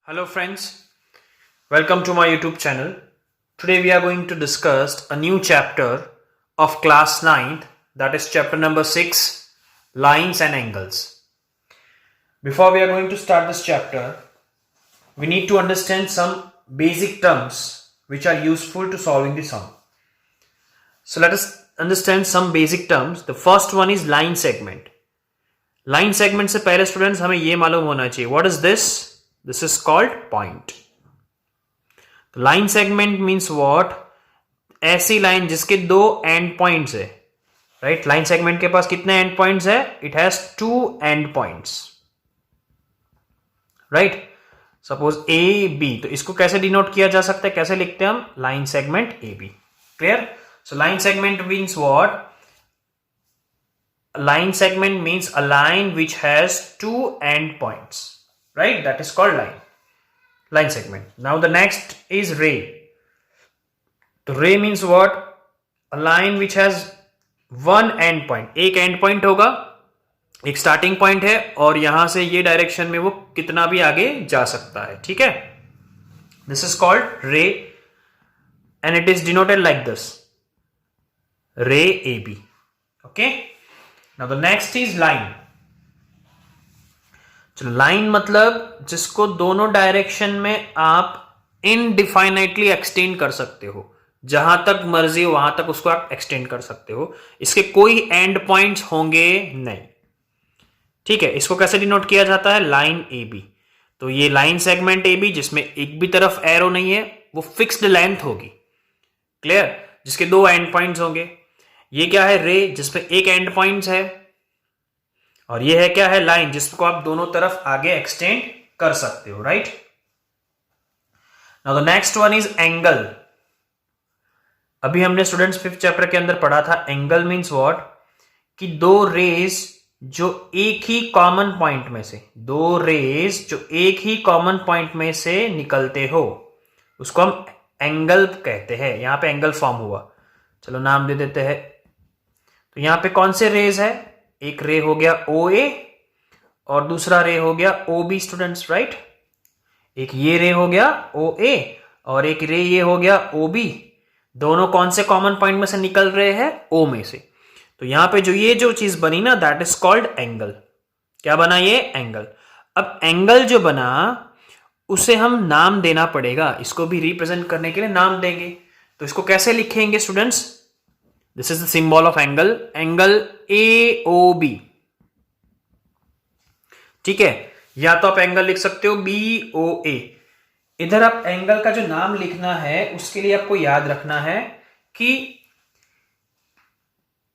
Hello friends, welcome to my YouTube channel. Today we are going to discuss a new chapter of class 9th, that is chapter number 6, lines and angles. Before we are going to start this chapter, we need to understand some basic terms which are useful to solving the sum. So let us understand some basic terms. The first one is line segment. Line segment से पहले students हमें ये मालूम होना चाहिए, what is this? This is called point. Line segment means what? ऐसी line जिसके दो एंड पॉइंट्स है, राइट? लाइन सेगमेंट के पास कितने एंड पॉइंट्स है? It has two end points, right? Suppose A B, तो इसको कैसे डिनोट किया जा सकता है, कैसे लिखते हैं हम? Line segment A B. Clear? So line segment means what? Line segment means a line which has two end points, right? That is called line segment. Now the next is ray. तो ray means what? A line which has one end point. एक end point होगा, एक starting point है, और यहां से ये direction में वो कितना भी आगे जा सकता है, ठीक है? This is called ray and it is denoted like this, ray AB. Okay? Now the next is line. चलो, लाइन मतलब जिसको दोनों डायरेक्शन में आप इनडिफाइनाइटली एक्सटेंड कर सकते हो, जहां तक मर्जी हो वहां तक उसको आप एक्सटेंड कर सकते हो. इसके कोई एंड पॉइंट्स होंगे नहीं, ठीक है? इसको कैसे डिनोट किया जाता है? Line A B. तो ये लाइन सेगमेंट ए बी जिसमें एक भी तरफ एरो नहीं है, वो फिक्स्ड लेंथ होगी. क्लियर? जिसके दो एंड पॉइंट्स होंगे. ये क्या है? रे, जिसमें एक एंड पॉइंट्स है, और ये है क्या है? लाइन, जिसको आप दोनों तरफ आगे एक्सटेंड कर सकते हो, right? Now the next one is angle. अभी हमने स्टूडेंट्स 5th चैप्टर के अंदर पढ़ा था. Angle means what? कि दो रेज जो एक ही कॉमन पॉइंट में से, दो रेज जो एक ही कॉमन पॉइंट में से निकलते हो, उसको हम एंगल कहते हैं. यहां पे एंगल फॉर्म हुआ, चलो नाम दे देते हैं. तो यहां पे कौन से रेज है? एक रे हो गया ओ ए और दूसरा रे हो गया ओ बी, स्टूडेंट्स, राइट? एक ये रे हो गया ओ ए और एक रे ये हो गया ओ बी. दोनों कौन से कॉमन पॉइंट में से निकल रहे हैं? ओ में से. तो यहां पे ये जो चीज बनी ना, दैट इज कॉल्ड एंगल. क्या बना ये? एंगल. अब एंगल जो बना उसे हम नाम देना पड़ेगा. इसको भी रिप्रेजेंट करने के लिए नाम देंगे. तो इसको कैसे लिखेंगे students? This is the symbol of angle, angle A O B. ठीक है? या तो आप एंगल लिख सकते हो बी ओ ए. इधर आप एंगल का जो नाम लिखना है उसके लिए आपको याद रखना है कि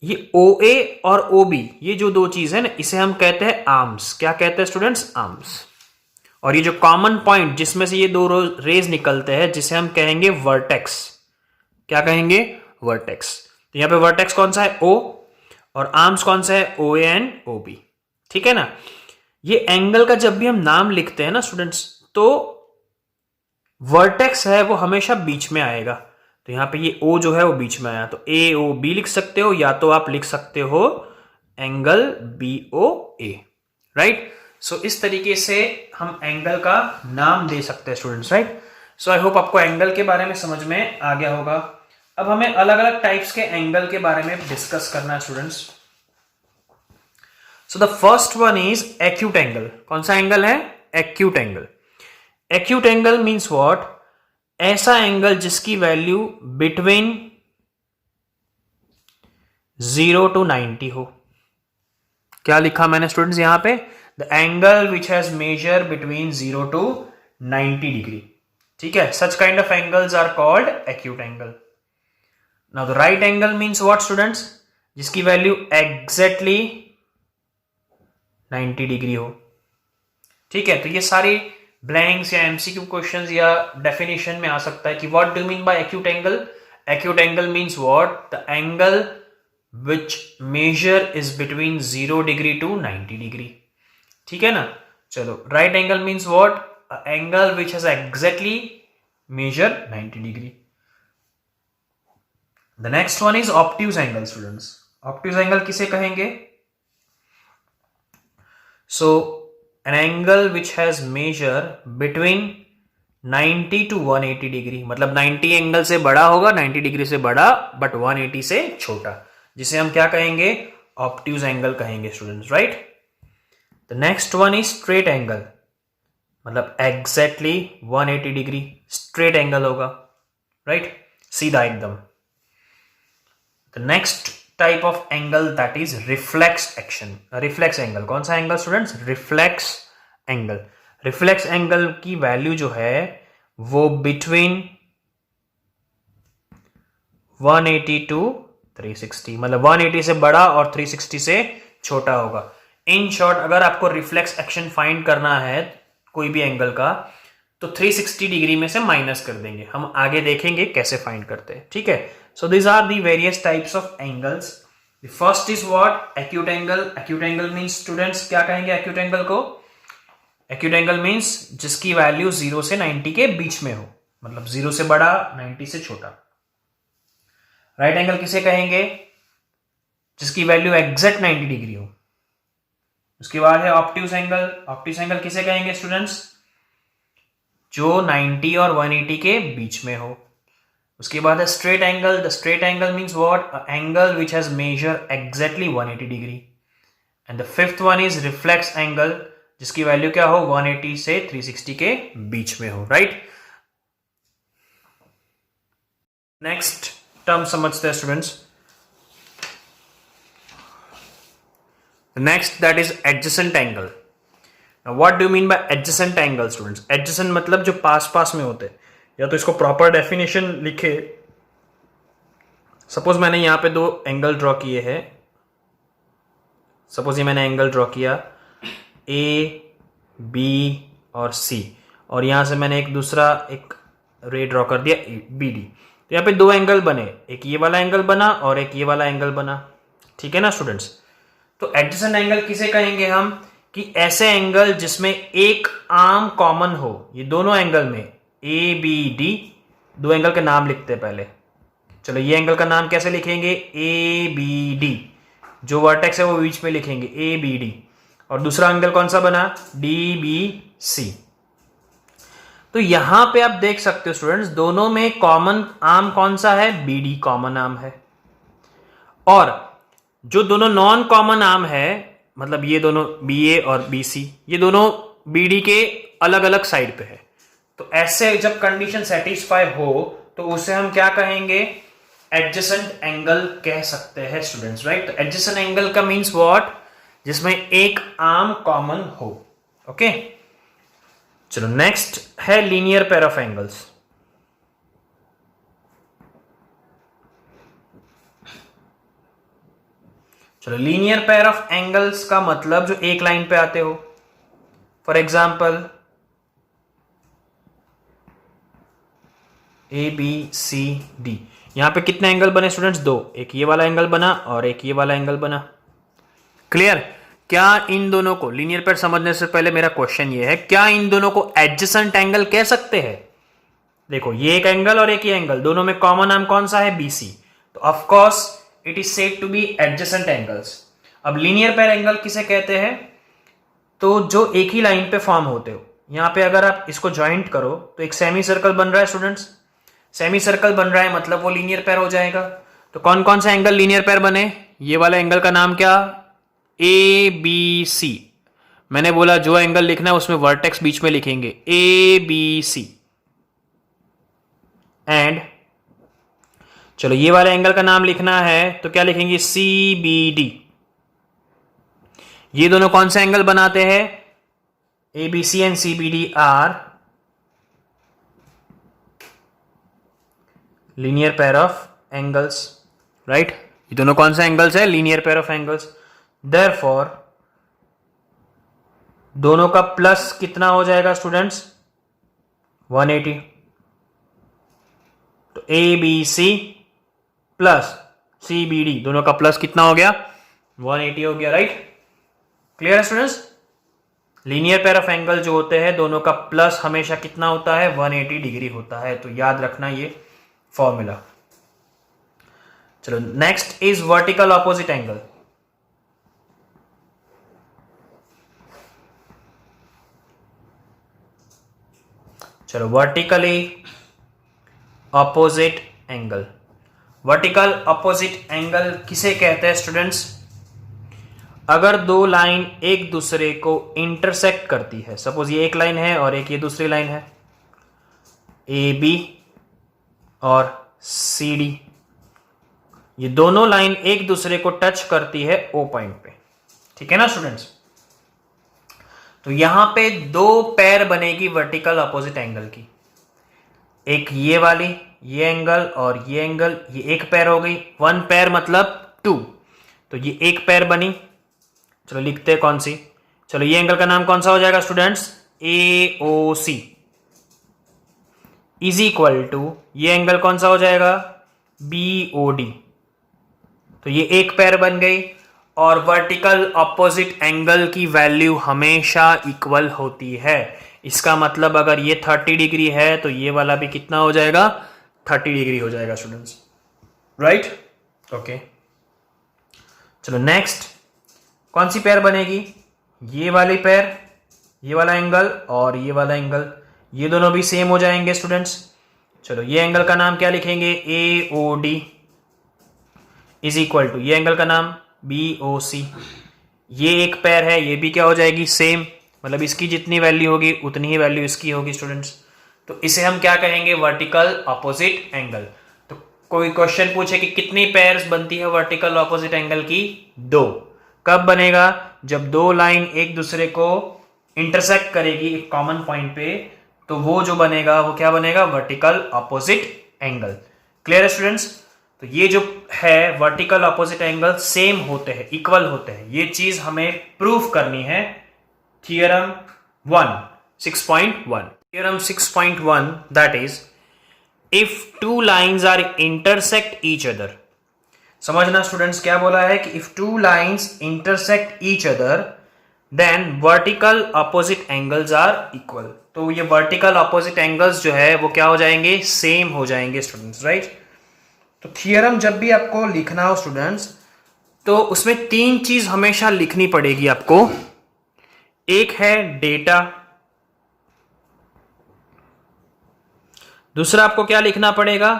ये ओ ए और ओ बी, ये जो दो चीज है ना, इसे हम कहते हैं आर्म्स. क्या कहते हैं स्टूडेंट्स? आर्म्स. और ये जो कॉमन पॉइंट जिसमें से ये दो रेज निकलते हैं, जिसे हम कहेंगे वर्टेक्स. क्या कहेंगे? वर्टेक्स. तो यहां पे वर्टेक्स कौन सा है? ओ. और आर्म्स कौन सा है? ओ ए एंड ओ बी. ठीक है ना? ये एंगल का जब भी हम नाम लिखते हैं ना स्टूडेंट्स, तो वर्टेक्स है वो हमेशा बीच में आएगा. तो यहां पे ये ओ जो है वो बीच में आया, तो ए ओ बी लिख सकते हो, या तो आप लिख सकते हो एंगल बी ओ ए, राइट? सो इस तरीके से हम एंगल का नाम दे सकते हैं स्टूडेंट्स, राइट? सो आई होप आपको एंगल के बारे में समझ में आ गया होगा. अब हमें अलग अलग टाइप्स के एंगल के बारे में डिस्कस करना है students. So the first one is acute angle. कौन सा एंगल है? Acute angle. Acute angle means what? ऐसा एंगल जिसकी वैल्यू बिटवीन 0 to 90 हो. क्या लिखा मैंने स्टूडेंट्स यहां पे? The angle which has measure between 0 to 90 degree. ठीक है? Such kind of angles are called acute angle. Now the right angle means what students? जिसकी वैल्यू एग्जैक्टली 90 डिग्री हो. ठीक है? तो ये सारी ब्लैंक्स या एमसीक्यू क्वेश्चंस या डेफिनेशन में आ सकता है कि what do mean by acute angle. Acute angle means what? The angle which measure is between 0 degree to 90 degree. ठीक है ना? चलो, right angle means what? Angle which has exactly measure 90 degree. The next one is obtuse angle, students. Obtuse angle किसे कहेंगे? So an angle which has measure between 90 to 180 degree, मतलब 90 angle से बड़ा होगा, 90 डिग्री से बड़ा, बट 180 से छोटा, जिसे हम क्या कहेंगे, ऑब्ट्यूज एंगल कहेंगे students, right. The next one is straight angle, मतलब एग्जैक्टली 180 डिग्री स्ट्रेट एंगल होगा, राइट, सीधा एकदम। The next type of angle that is reflex action, reflex angle. कौन सा angle students, reflex angle. Reflex angle की value जो है वो बिटवीन 180 टू 360, मतलब 180 से बड़ा और 360 से छोटा होगा। इन शॉर्ट, अगर आपको रिफ्लेक्स एक्शन फाइंड करना है कोई भी एंगल का, तो 360 डिग्री में से माइनस कर देंगे। हम आगे देखेंगे कैसे फाइंड करते हैं, ठीक है। So this are the various types of angles. The first is what, acute angle. Acute angle means students क्या कहेंगे एक्यूट एंगल को, एक्यूट एंगल मींस जिसकी वैल्यू 0 से 90 के बीच में हो, मतलब 0 से बड़ा 90 से छोटा। राइट एंगल किसे कहेंगे, जिसकी वैल्यू एग्जैक्ट 90 डिग्री हो। उसके बाद है ऑब्ट्यूज एंगल। ऑब्ट्यूज एंगल किसे कहेंगे स्टूडेंट्स, जो 90 और 180 के बीच में हो। उसके बाद है straight angle. The straight angle means what, angle which has measure exactly 180 degree. And the fifth one is reflex angle, जिसकी वैल्यू क्या हो, 180 से 360 के बीच में हो, राइट। नेक्स्ट टर्म समझते हैं students, next that is adjacent angle. What do mean bye adjacent angle students, adjacent मतलब जो पास पास में होते हैं, या तो इसको प्रॉपर डेफिनेशन लिखे। सपोज मैंने यहां पे दो एंगल ड्रॉ किए हैं, सपोज ये मैंने एंगल ड्रॉ किया ए बी और सी, और यहां से मैंने एक दूसरा एक रे ड्रॉ कर दिया बी डी। तो यहाँ पे दो एंगल बने, एक ये वाला एंगल बना और एक ये वाला एंगल बना, ठीक है ना स्टूडेंट्स। तो एडजेसेंट एंगल किसे कहेंगे हम, कि ऐसे एंगल जिसमें एक आर्म कॉमन हो। ये दोनों एंगल में ए बी डी, दो एंगल के नाम लिखते हैं पहले। चलो ये एंगल का नाम कैसे लिखेंगे, ए बी डी, जो वर्टेक्स है वो बीच में लिखेंगे ए बी डी, और दूसरा एंगल कौन सा बना, डी बी सी। तो यहां पे आप देख सकते हो स्टूडेंट्स, दोनों में कॉमन आर्म कौन सा है, बी डी कॉमन आर्म है। और जो दोनों नॉन कॉमन आर्म है, मतलब ये दोनों बी ए और बी सी, ये दोनों बी डी के अलग अलग साइड पे है। तो ऐसे जब कंडीशन सेटिस्फाई हो तो उसे हम क्या कहेंगे, एडजेसेंट एंगल कह सकते हैं स्टूडेंट्स, राइट। तो एडजेसेंट एंगल का मीन्स व्हाट, जिसमें एक आर्म कॉमन हो, ओके। चलो नेक्स्ट है लीनियर पेयर ऑफ एंगल्स। चलो लीनियर पेयर ऑफ एंगल्स का मतलब जो एक लाइन पे आते हो। For example A B C D, यहां पे कितने एंगल बने स्टूडेंट्स, दो, एक ये वाला एंगल बना और एक ये वाला एंगल बना। क्लियर। क्या इन दोनों को, लीनियर पेयर समझने से पहले मेरा क्वेश्चन ये है, क्या इन दोनों को एडजेसेंट एंगल कह सकते हैं। देखो ये एक एंगल और एक ये एंगल, दोनों में कॉमन आर्म कौन सा है, बीसी, तो of course it is said to be adjacent angles. अब लीनियर पेयर एंगल किसे कहते हैं, तो जो एक ही लाइन पे फॉर्म होते हो। यहां पे अगर आप इसको ज्वाइंट करो तो एक सेमी सर्कल बन रहा है स्टूडेंट्स, सेमी सर्कल बन रहा है मतलब वो लीनियर पेयर हो जाएगा। तो कौन कौन सा एंगल लीनियर पेयर बने, ये वाला एंगल का नाम क्या, ए बी सी। मैंने बोला जो एंगल लिखना है उसमें वर्टेक्स बीच में लिखेंगे ए बी सी। एंड चलो ये वाले एंगल का नाम लिखना है तो क्या लिखेंगे, सी बी डी। ये दोनों कौन से एंगल बनाते हैं, A B C and C B D are linear pair of angles, right. ये दोनों कौन सा एंगल्स है, linear pair of angles. Therefore दोनों का प्लस कितना हो जाएगा स्टूडेंट्स, 180। तो A B C plus C B D, दोनों का प्लस कितना हो गया, 180 हो गया, राइट। क्लियर है students. Linear pair of angle जो होते हैं दोनों का प्लस हमेशा कितना होता है, 180 डिग्री होता है। तो याद रखना ये फॉर्मूला। चलो next is vertical opposite angle. चलो vertically opposite angle, vertical opposite angle किसे कहते हैं स्टूडेंट्स? अगर दो लाइन एक दूसरे को इंटरसेक्ट करती है, सपोज ये एक लाइन है और एक ये दूसरी लाइन है, ए बी और सी डी, ये दोनों लाइन एक दूसरे को टच करती है ओ पॉइंट पे, ठीक है ना स्टूडेंट्स? तो यहां पे दो पैर बनेगी वर्टिकल अपोजिट एंगल की, एक ये वाली, ये एंगल और ये एंगल, ये एक पैर हो गई, वन पैर मतलब टू, तो ये एक पैर बनी। चलो लिखते हैं कौन सी, चलो ये एंगल का नाम कौन सा हो जाएगा students? A O C is equal to, ये एंगल कौन सा हो जाएगा? B O D. तो ये एक पैर बन गई, और वर्टिकल अपोजिट एंगल की वैल्यू हमेशा इक्वल होती है। इसका मतलब अगर ये 30 डिग्री है तो ये वाला भी कितना हो जाएगा? 30 डिग्री हो जाएगा स्टूडेंट्स, राइट? ओके, चलो नेक्स्ट कौन सी पैर बनेगी? ये वाली पैर, ये वाला एंगल और ये वाला एंगल, ये दोनों भी सेम हो जाएंगे स्टूडेंट्स। चलो ये एंगल का नाम क्या लिखेंगे? A O D is equal to, ये एंगल का नाम बी ओ सी। ये एक पैर है, ये भी क्या हो जाएगी? सेम, मतलब इसकी जितनी वैल्यू होगी उतनी ही वैल्यू इसकी होगी स्टूडेंट्स। तो इसे हम क्या कहेंगे? Vertical opposite angle. तो कोई क्वेश्चन पूछे कि कितनी पेयर्स बनती है वर्टिकल अपोजिट एंगल की? दो। कब बनेगा? जब दो लाइन एक दूसरे को इंटरसेक्ट करेगी एक कॉमन पॉइंट पे, तो वो जो बनेगा वो क्या बनेगा? Vertical opposite angle. क्लियर है स्टूडेंट्स? तो ये जो है वर्टिकल अपोजिट एंगल सेम होते हैं, इक्वल होते हैं, ये चीज हमें प्रूव करनी है। Theorem 1 6.1, theorem 6.1 that is if two lines are intersect each other. समझना स्टूडेंट्स, क्या बोला है कि if two lines intersect each other then vertical opposite angles are equal. तो ये वर्टिकल अपोजिट एंगल्स जो है वो क्या हो जाएंगे? सेम हो जाएंगे स्टूडेंट्स, राइट? तो थियरम जब भी आपको लिखना हो स्टूडेंट्स, तो उसमें तीन चीज हमेशा लिखनी पड़ेगी आपको। एक है डेटा, दूसरा आपको क्या लिखना पड़ेगा?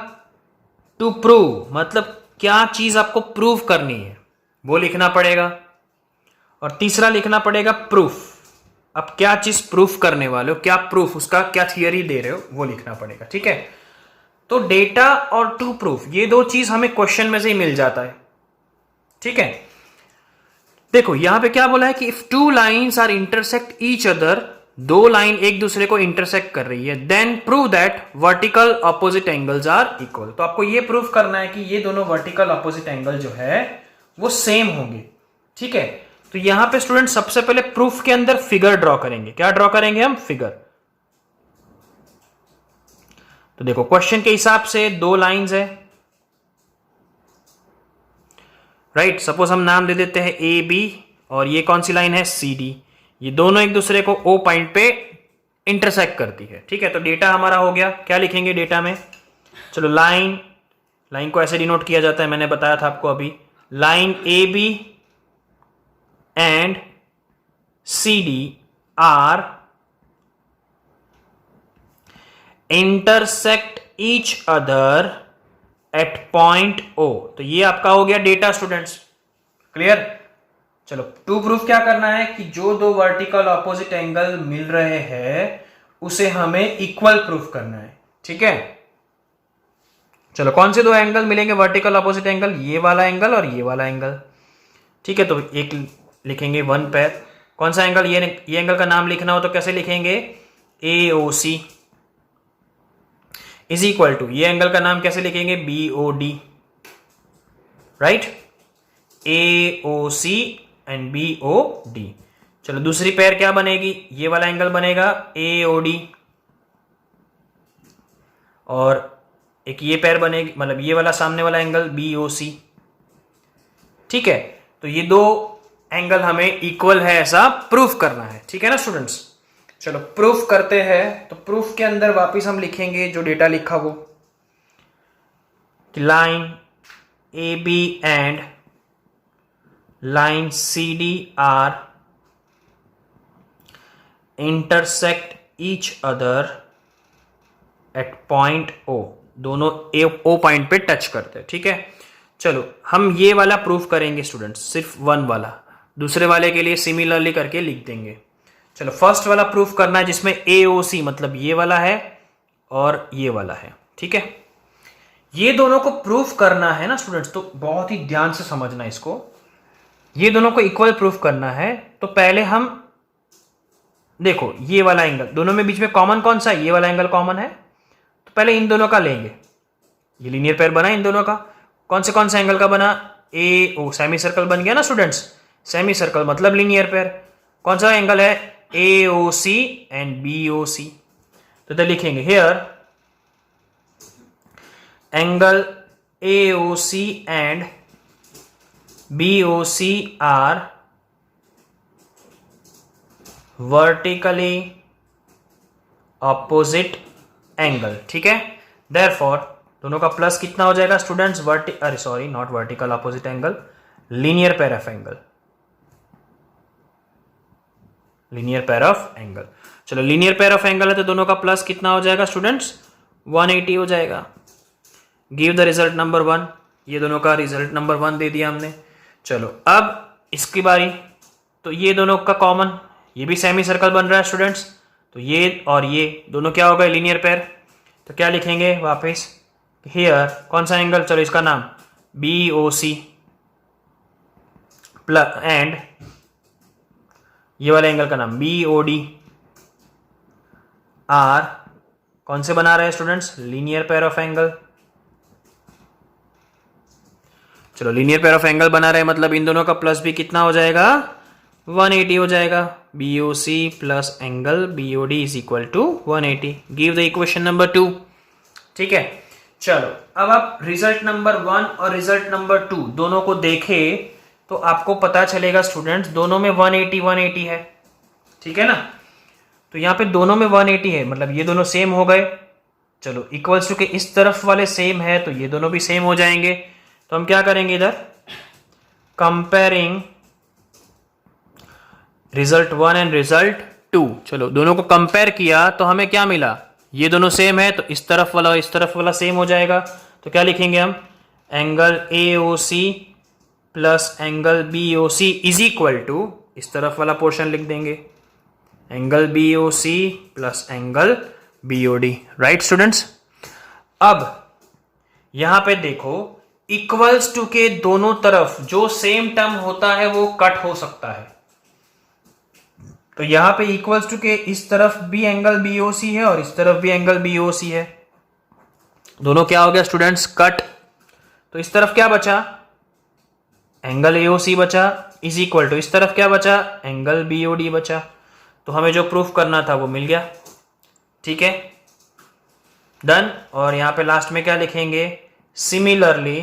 टू प्रूव, मतलब क्या चीज आपको प्रूव करनी है वो लिखना पड़ेगा, और तीसरा लिखना पड़ेगा प्रूफ। अब क्या चीज प्रूफ करने वाले हो, क्या प्रूफ, उसका क्या थियरी दे रहे हो, वो लिखना पड़ेगा, ठीक है? तो डेटा और टू प्रूफ ये दो चीज हमें क्वेश्चन में से ही मिल जाता है, ठीक है? देखो यहां पे क्या बोला है कि if two lines are intersect each other, दो लाइन एक दूसरे को इंटरसेक्ट कर रही है, then prove that vertical opposite angles are equal. तो आपको ये प्रूफ करना है कि ये दोनों वर्टिकल अपोजिट एंगल जो है वो सेम होंगे, ठीक है? तो यहां पे स्टूडेंट सबसे पहले प्रूफ के अंदर फिगर ड्रॉ करेंगे। क्या ड्रॉ करेंगे हम? फिगर। तो देखो क्वेश्चन के हिसाब से दो लाइंस है, राइट? सपोज हम नाम दे देते हैं ए बी, और ये कौन सी लाइन है? C D. ये दोनों एक दूसरे को ओ पॉइंट पे इंटरसेक्ट करती है, ठीक है? तो डेटा हमारा हो गया। क्या लिखेंगे डेटा में? चलो लाइन, लाइन को ऐसे डिनोट किया जाता है, मैंने बताया था आपको अभी। Line A B and C D are intersect each other at point O. तो ये आपका हो गया डेटा स्टूडेंट्स, क्लियर? चलो टू प्रूफ क्या करना है कि जो दो वर्टिकल अपोजिट एंगल मिल रहे हैं उसे हमें इक्वल प्रूफ करना है, ठीक है? चलो कौन से दो एंगल मिलेंगे वर्टिकल अपोजिट एंगल? ये वाला एंगल और ये वाला एंगल, ठीक है? तो एक लिखेंगे वन पेयर। कौन सा एंगल? ये एंगल का नाम लिखना हो तो कैसे लिखेंगे? A O C is equal to, ये एंगल का नाम कैसे लिखेंगे? B O D, right? A O C and B O D. चलो दूसरी पेयर क्या बनेगी? ये वाला एंगल बनेगा ए ओ डी, और एक ये पेयर बनेगी, मतलब ये वाला सामने वाला एंगल बी ओ सी, ठीक है? तो ये दो एंगल हमें इक्वल है ऐसा प्रूफ करना है, ठीक है ना स्टूडेंट्स? चलो प्रूफ करते हैं। तो प्रूफ के अंदर वापस हम लिखेंगे जो डेटा लिखा वो, कि line A B and line C D are intersect each other at point O, दोनों ओ पॉइंट पे टच करते हैं, ठीक है। चलो हम ये वाला प्रूफ करेंगे स्टूडेंट्स, सिर्फ वन वाला, दूसरे वाले के लिए सिमिलरली करके लिख देंगे। चलो फर्स्ट वाला प्रूफ करना है जिसमें AOC मतलब ये वाला है और ये वाला है, ठीक है। ये दोनों को प्रूफ करना है ना स्टूडेंट्स, तो बहुत ही ध्यान से समझना इसको। ये दोनों को इक्वल प्रूफ करना है तो पहले हम देखो ये वाला एंगल, दोनों में बीच में कॉमन कौन सा है, ये वाला एंगल कॉमन है, तो पहले इन दोनों का लेंगे। ये लीनियर पेयर बना इन दोनों का, कौन से एंगल का बना, AO, सेमी सर्कल बन गया ना स्टूडेंट्स, सेमी सर्कल मतलब लीनियर पेयर। कौन सा एंगल है, AOC एंड BOC। तो लिखेंगे here angle AOC and BOC are vertically opposite angle, ठीक है। देयरफॉर दोनों का प्लस कितना हो जाएगा students, not vertical opposite angle, linear pair of angle, linear pair of angle. चलो लीनियर पेयर ऑफ एंगल है तो दोनों का प्लस कितना हो जाएगा स्टूडेंट्स, 180 हो जाएगा। गिव द रिजल्ट नंबर 1, ये दोनों का रिजल्ट नंबर 1 दे दिया हमने। चलो अब इसकी बारी, तो ये दोनों का कॉमन, ये भी सेमी सर्कल बन रहा है स्टूडेंट्स, तो ये और ये दोनों क्या हो गए, लीनियर पेयर। तो क्या लिखेंगे वापस, हियर कौन सा एंगल, चलो इसका नाम BOC प्लस एंड ये वाले एंगल का नाम BOD आर कौन से बना रहे हैं students, linear pair of angle. चलो लीनियर पेयर ऑफ एंगल बना रहे मतलब इन दोनों का प्लस भी कितना हो जाएगा, 180 हो जाएगा। BOC plus angle BOD is equal to 180। Give the equation number 2, ठीक है। चलो अब आप रिजल्ट नंबर 1 और रिजल्ट नंबर 2 दोनों को देखें तो आपको पता चलेगा स्टूडेंट्स दोनों में 180 है, ठीक है ना। तो यहाँ पे दोनों में 180 है मतलब ये दोनों सेम हो गए। चलो इक्वल्स टू के इस तरफ वाले सेम है तो ये दोनों भी सेम हो जाएंगे। तो हम क्या करेंगे इधर, कंपेयरिंग रिजल्ट 1 एंड रिजल्ट 2। चलो दोनों को कंपेयर किया तो हमें क्या मिला, ये दोनों सेम है तो इस तरफ वाला इस तरफ वाला सेम हो जाएगा। तो क्या लिखेंगे हम, angle AOC plus angle BOC is equal to, इस तरफ वाला पोर्शन लिख देंगे, angle BOC plus angle BOD, right students. अब यहां पे देखो इक्वल्स टू के दोनों तरफ जो सेम टर्म होता है वो कट हो सकता है। तो यहां पे इक्वल्स टू के इस तरफ भी एंगल BOC है और इस तरफ भी एंगल BOC है, दोनों क्या हो गया स्टूडेंट्स, कट। तो इस तरफ क्या बचा, एंगल AOC बचा, इज इक्वल टू इस तरफ क्या बचा, एंगल BOD बचा। तो हमें जो प्रूफ करना था वो मिल गया, ठीक है, डन। और यहां पे लास्ट में क्या लिखेंगे, similarly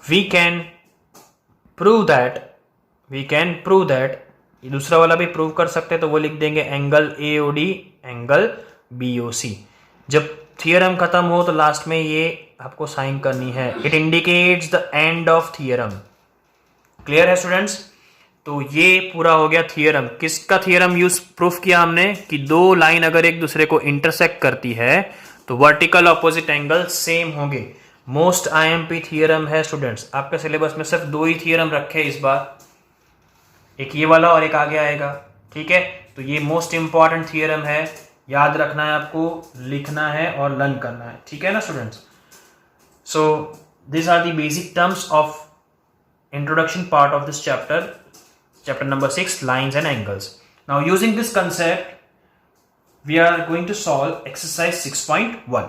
we can prove that, ये दूसरा वाला भी प्रूव कर सकते हैं तो वो लिख देंगे एंगल AOD एंगल BOC। जब थियरम खत्म हो तो लास्ट में ये आपको साइन करनी है, it indicates the end of theorem. Clear है स्टूडेंट्स। तो ये पूरा हो गया थियरम। किसका थियरम यूज प्रूफ किया हमने, कि दो लाइन अगर एक दूसरे को इंटरसेक्ट करती है तो वर्टिकल ऑपोजिट एंगल सेम होंगे। मोस्ट IMP थियरम है स्टूडेंट्स, आपके सिलेबस में सिर्फ 2 ही थियरम रखे इस बार, एक ये वाला और एक आगे आएगा, ठीक है। तो ये मोस्ट इंपॉर्टेंट थियरम है, याद रखना है आपको, लिखना है और लर्न करना है, ठीक है ना students. So this are the basic terms of introduction part of this chapter number 6, lines and angles. Now using this concept we are going to solve exercise 6.1.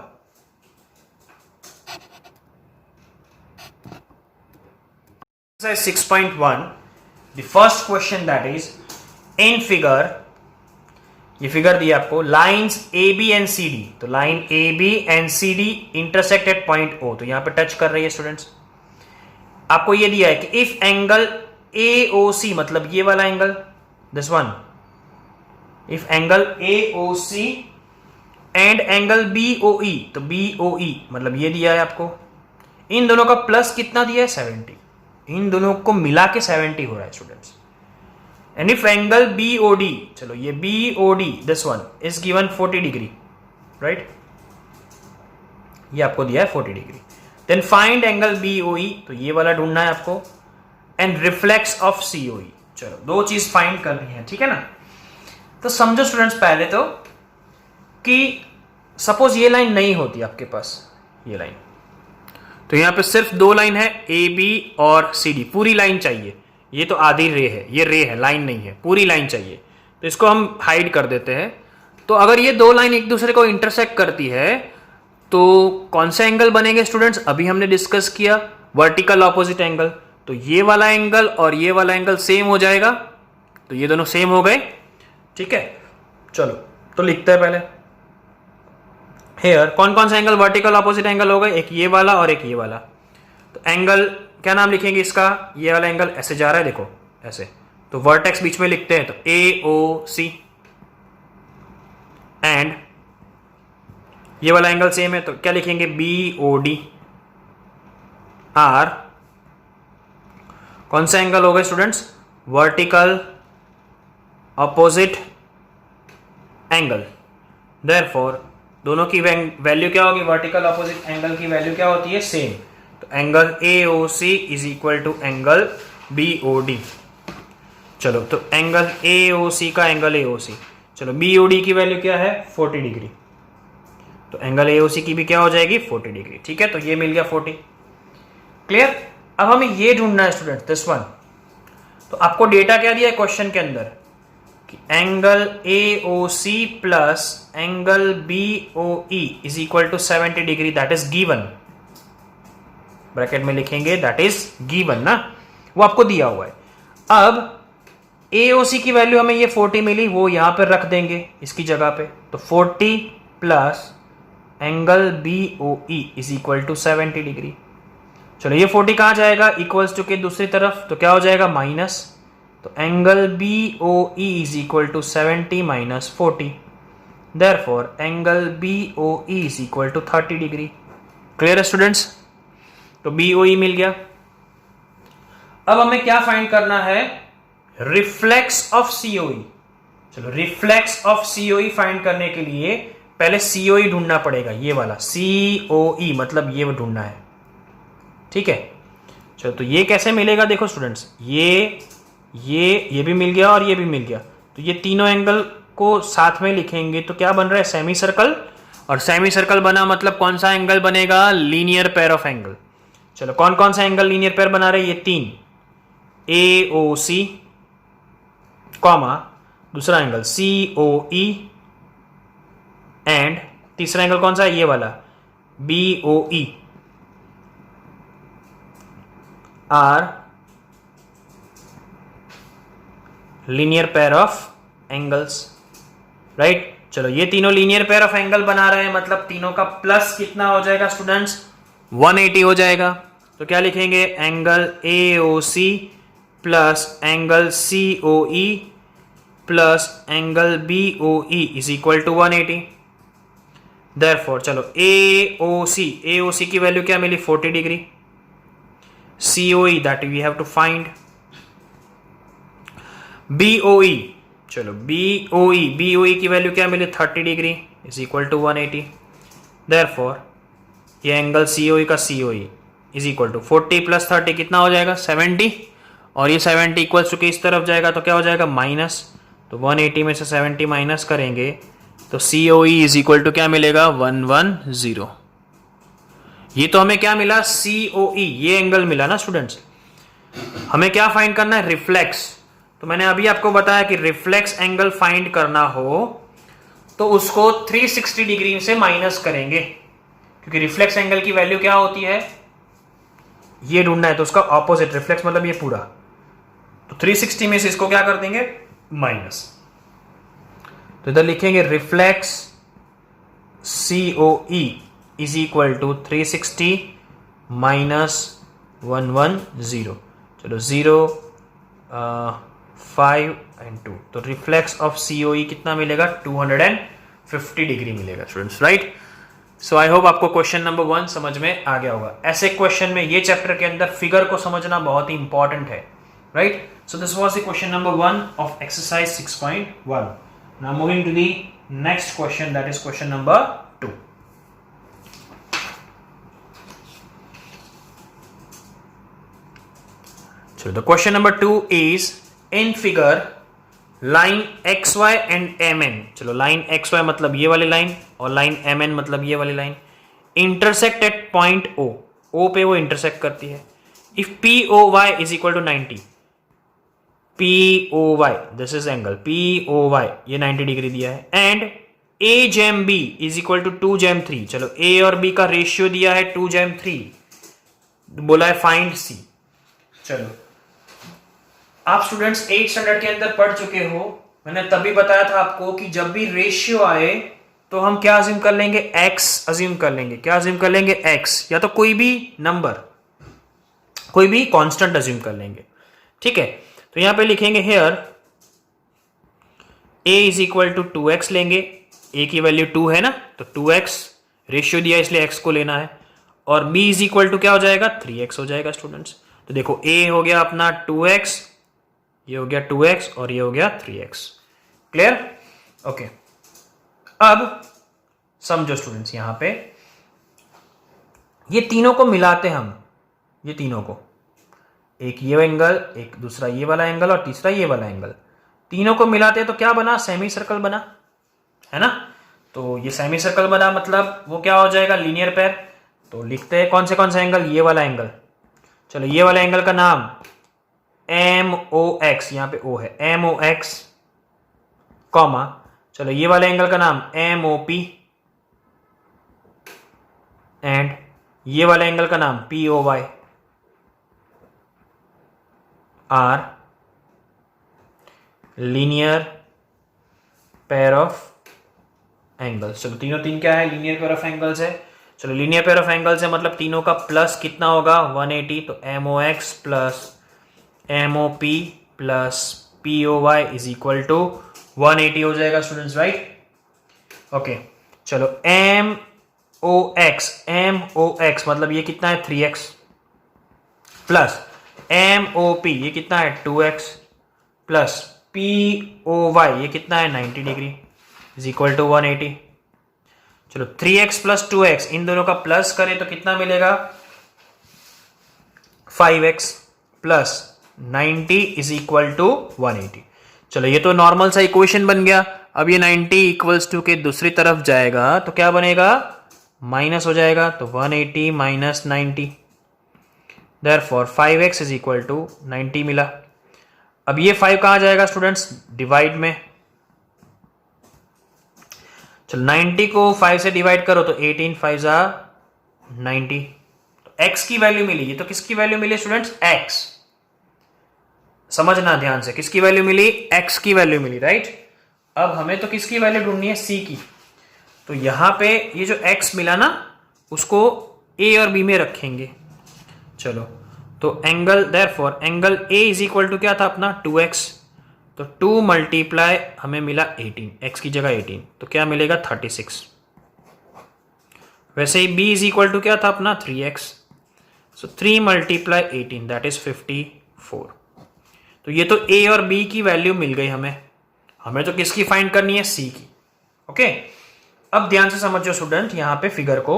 Exercise 6.1, the first question that is in figure, ये figure दिया आपको, lines AB and CD, तो line AB and CD intersect at point O, तो यहां पे touch कर रही है स्टूडेंट्स। आपको ये दिया है कि इफ एंगल AOC मतलब ये वाला angle, this one, if angle AOC and angle BOE, तो BOE मतलब ये दिया है आपको, इन दोनों का प्लस कितना दिया है, 70, इन दोनों को मिला के 70 हो रहा है students. And if angle BOD, चलो ये BOD this one is given 40 degree, right, ये आपको दिया है 40 degree, then find angle BOE, तो ये वाला ढूंढना है आपको, एंड रिफ्लेक्स ऑफ COE। चलो दो चीज फाइंड करनी है, ठीक है ना। तो समझो स्टूडेंट्स पहले तो कि सपोज ये लाइन नहीं होती आपके पास, ये लाइन, तो यहां पे सिर्फ दो लाइन है AB और CD, पूरी लाइन चाहिए, ये तो आधी रे है, ये रे है, लाइन नहीं है, पूरी लाइन चाहिए, तो इसको हम हाइड कर देते हैं। तो अगर ये दो लाइन एक दूसरे को इंटरसेक्ट करती है तो कौन सा एंगल बनेंगे स्टूडेंट्स, अभी हमने डिस्कस किया वर्टिकल ऑपोजिट एंगल, तो ये वाला एंगल और ये वाला एंगल सेम हो जाएगा, तो ये दोनों सेम हो गए, ठीक है। चलो तो लिखते हैं पहले हेयर कौन कौन सा एंगल वर्टिकल ऑपोजिट एंगल हो गए, एक ये वाला और एक ये वाला। तो एंगल क्या नाम लिखेंगे इसका, ये वाला एंगल ऐसे जा रहा है देखो ऐसे, तो वर्टेक्स बीच में लिखते हैं, तो AOC, एंड ये वाला एंगल सेम है तो क्या लिखेंगे BOD। आर कौन सा एंगल हो गए students, vertical opposite angle, therefore दोनों की वैल्यू क्या होगी, वर्टिकल ऑपोजिट एंगल की वैल्यू क्या होती है, सेम, तो angle AOC is equal to angle BOD। चलो तो एंगल AOC का एंगल AOC, चलो BOD की वैल्यू क्या है 40 डिग्री, तो एंगल AOC की भी क्या हो जाएगी 40 डिग्री, ठीक है, तो ये मिल गया 40, क्लियर। अब हमें ये ढूंढना है स्टूडेंट दिस वन, तो आपको डेटा क्या दिया है क्वेश्चन के अंदर कि angle AOC plus angle BOE is equal to 70 degree, that is given, bracket में लिखेंगे दैट इज गिवन ना, वो आपको दिया हुआ है। अब AOC की वैल्यू हमें ये 40 मिली, वो यहां पर रख देंगे इसकी जगह पे, तो 40 plus angle BOE is equal to 70 degree. चलो ये 40 कहां जाएगा, इक्वल्स टू के दूसरी तरफ, तो क्या हो जाएगा माइनस, तो angle BOE is equal to 70 minus 40, therefore angle BOE is equal to 30 degree. Clear है स्टूडेंट्स, तो BOE मिल गया। अब हमें क्या फाइंड करना है, रिफ्लेक्स ऑफ COE। चलो रिफ्लेक्स ऑफ COE फाइंड करने के लिए पहले COE ढूंढना पड़ेगा, ये वाला COE मतलब ये ढूंढना है, ठीक है। चलो तो ये कैसे मिलेगा, देखो स्टूडेंट्स ये भी मिल गया और ये भी मिल गया, तो ये तीनों एंगल को साथ में लिखेंगे तो क्या बन रहा है सेमी सर्कल, और सेमी सर्कल बना मतलब कौन सा एंगल बनेगा, लीनियर पेयर ऑफ एंगल। चलो कौन कौन सा एंगल लीनियर पेयर बना रहे हैं, ये तीन, AOC कॉमा दूसरा एंगल COE एंड तीसरा एंगल कौन सा है, ये वाला BOE are linear pair of angles, right. चलो ये तीनों लीनियर पेयर ऑफ एंगल बना रहे हैं, मतलब तीनों का प्लस कितना हो जाएगा स्टूडेंट्स 180 हो जाएगा, तो क्या लिखेंगे angle AOC plus angle COE plus angle BOE is equal to 180। Therefore चलो AOC की वैल्यू क्या मिली 40 degree, COE that we have to find, BOE चलो BOE की वैल्यू क्या मिली 30 डिग्री इज इक्वल टू 180। देयरफॉर ये एंगल COE का COE is equal to 40 plus 30 कितना हो जाएगा 70, और ये 70 इक्वल्स टू के इस तरफ जाएगा तो क्या हो जाएगा माइनस, तो 180 में से 70 माइनस करेंगे तो COE इज इक्वल टू क्या मिलेगा 110। ये तो हमें क्या मिला COE, ये एंगल मिला ना स्टूडेंट्स। हमें क्या फाइंड करना है रिफ्लेक्स, तो मैंने अभी आपको बताया कि रिफ्लेक्स एंगल फाइंड करना हो तो उसको 360 डिग्री से माइनस करेंगे, क्योंकि रिफ्लेक्स एंगल की वैल्यू क्या होती है, ये ढूंढना है तो उसका ऑपोजिट, रिफ्लेक्स मतलब ये पूरा, तो 360 में से इसको क्या कर देंगे माइनस, तो इधर लिखेंगे reflex COE is equal to 360 minus 110, चलो 0 5 एंड 2, तो रिफ्लेक्स ऑफ COE कितना मिलेगा 250 डिग्री मिलेगा स्टूडेंट्स, राइट। सो आई होप आपको क्वेश्चन नंबर 1 समझ में आ गया होगा। ऐसे क्वेश्चन में ये चैप्टर के अंदर फिगर को समझना बहुत ही इंपॉर्टेंट है, right? So this was the question number 1 of exercise 6.1. Now moving to the next question, that is question number 2. So the question number 2 is, in figure line X Y and M N, चलो line X Y मतलब ये वाली line और line M N मतलब ये वाली line intersect at point O, O पे वो इंटरसेक्ट करती है. If P O Y is equal to 90, P O Y this is angle P O Y, ये 90 डिग्री दिया है, and A gem B is equal to 2 gem 3. चलो ए और B का रेशियो दिया है 2 जेम 3, बोला है फाइंड सी. चलो आप स्टूडेंट्स 8th स्टैंडर्ड के अंदर पढ़ चुके हो, मैंने तभी बताया था आपको कि जब भी रेशियो आए तो हम क्या अज्यूम कर लेंगे, x अज्यूम कर लेंगे. क्या अज्यूम कर लेंगे, x, या तो कोई भी नंबर, कोई भी कांस्टेंट अज्यूम कर लेंगे. ठीक है, तो यहां पे लिखेंगे here a is equal to 2x लेंगे, a की वैल्यू 2 है ना, तो 2x रेशियो दिया इसलिए x को लेना है, और b इज इक्वल टू क्या हो जाएगा, 3x हो जाएगा स्टूडेंट्स. तो देखो a हो गया अपना 2x, ये हो गया 2x और ये हो गया 3x. क्लियर? ओके. अब समझो स्टूडेंट्स, यहां पे ये तीनों को मिलाते हम, ये तीनों को, एक ये एंगल, एक दूसरा ये वाला एंगल और तीसरा ये वाला एंगल, तीनों को मिलाते हैं तो क्या बना, सेमी सर्कल बना, है ना. तो ये सेमी सर्कल बना मतलब वो क्या हो जाएगा, लीनियर पेयर. तो लिखते हैं कौन से एंगल, ये वाला एंगल. चलो ये वाला एंगल का नाम MOX, यहां पे O है, MOX, कॉमा, चलो ये वाले एंगल का नाम MOP, एंड ये वाले एंगल का नाम POY are linear pair of angles. चलो तीनों तीन क्या है, लीनियर पेयर ऑफ एंगल्स है. चलो लीनियर पेयर ऑफ एंगल्स है मतलब तीनों का प्लस कितना होगा, 180. तो MOX plus MOP plus POY is equal to 180 हो जाएगा स्टूडेंट्स, राइट? ओके, चलो MOX मतलब ये कितना है, 3x, प्लस MOP ये कितना है, 2x, प्लस POY ये कितना है, 90 डिग्री, इज इक्वल टू 180. चलो 3x प्लस 2x इन दोनों का प्लस करें तो कितना मिलेगा, 5x plus 90 is equal to 180. चलो ये तो नॉर्मल सा इक्वेशन बन गया. अब ये 90 इक्वल्स टू के दूसरी तरफ जाएगा तो क्या बनेगा, माइनस हो जाएगा. तो 180 minus 90, therefore 5x is equal to 90 मिला. अब ये 5 कहां जाएगा स्टूडेंट्स, डिवाइड में. चलो 90 को 5 से डिवाइड करो तो 18 5 जा 90. तो x की वैल्यू मिली. ये तो किसकी वैल्यू मिली स्टूडेंट्स, x. समझना ध्यान से, किसकी वैल्यू मिली, x की वैल्यू मिली, राइट? अब हमें तो किसकी वैल्यू ढूंढनी है, c की. तो यहां पे ये जो x मिला ना उसको a और b में रखेंगे. चलो तो angle, therefore angle a is equal to क्या था अपना, 2x. तो 2 मल्टीप्लाई हमें मिला 18, x की जगह 18, तो क्या मिलेगा 36. वैसे ही b इज इक्वल टू क्या था अपना, 3x. So 3 multiply 18 that is 54. तो ये तो a और b की वैल्यू मिल गई हमें तो किसकी फाइंड करनी है, c की. ओके, अब ध्यान से समझो स्टूडेंट यहां पे फिगर को.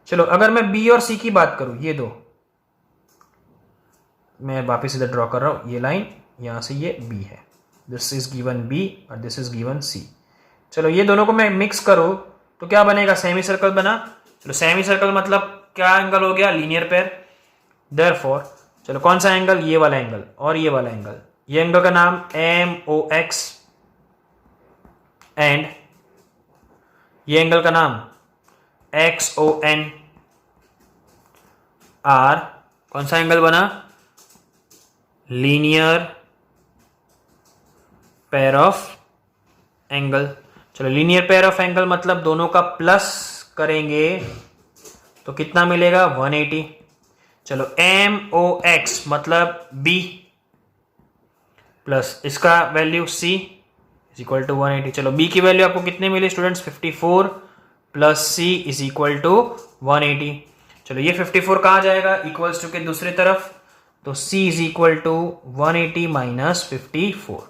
चलो अगर मैं b और c की बात करूं, ये दो, मैं वापस इधर ड्रॉ कर रहा हूं, ये लाइन यहां से ये b है, दिस इज गिवन b और दिस इज गिवन c. चलो ये दोनों को मैं मिक्स करूं तो क्या बनेगा, सेमी सर्कल बना. चलो सेमी सर्कल मतलब क्या एंगल हो गया, लीनियर पेयर. देयरफॉर चलो कौन सा एंगल, ये वाला एंगल और ये वाला एंगल. ये एंगल का नाम MOX एंड ये एंगल का नाम XON आर कौन सा एंगल बना, लीनियर पेयर ऑफ एंगल. चलो लीनियर पेयर ऑफ एंगल मतलब दोनों का प्लस करेंगे तो कितना मिलेगा, 180. चलो MOX मतलब B प्लस इसका value C is equal to 180. चलो B की वैल्यू आपको कितने मिले students, 54 plus C is equal to 180. चलो ये 54 कहां जाएगा, इक्वल्स टू के दूसरी तरफ, तो C is equal to 180 minus 54।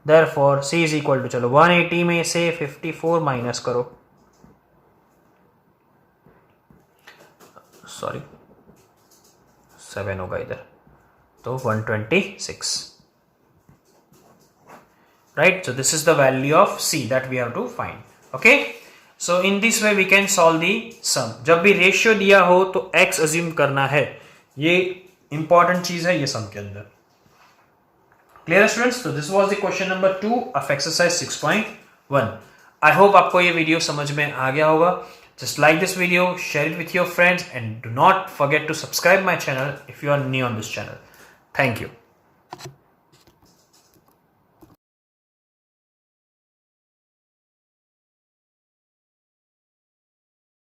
Therefore C is equal to, चलो 180 में से 54 माइनस करो, सॉरी 7 होगा इधर, तो 126, right? So this is the value of C that we have to find. Okay, so in this way we can solve the sum. जब भी ratio दिया हो तो x assume करना है, ये इंपॉर्टेंट चीज है ये सम के अंदर। Clear students? तो this was the question number 2 of exercise 6.1। I hope आपको ये वीडियो समझ में आ गया होगा। Just like this video, share it with your friends, and do not forget to subscribe my channel if you are new on this channel. Thank you.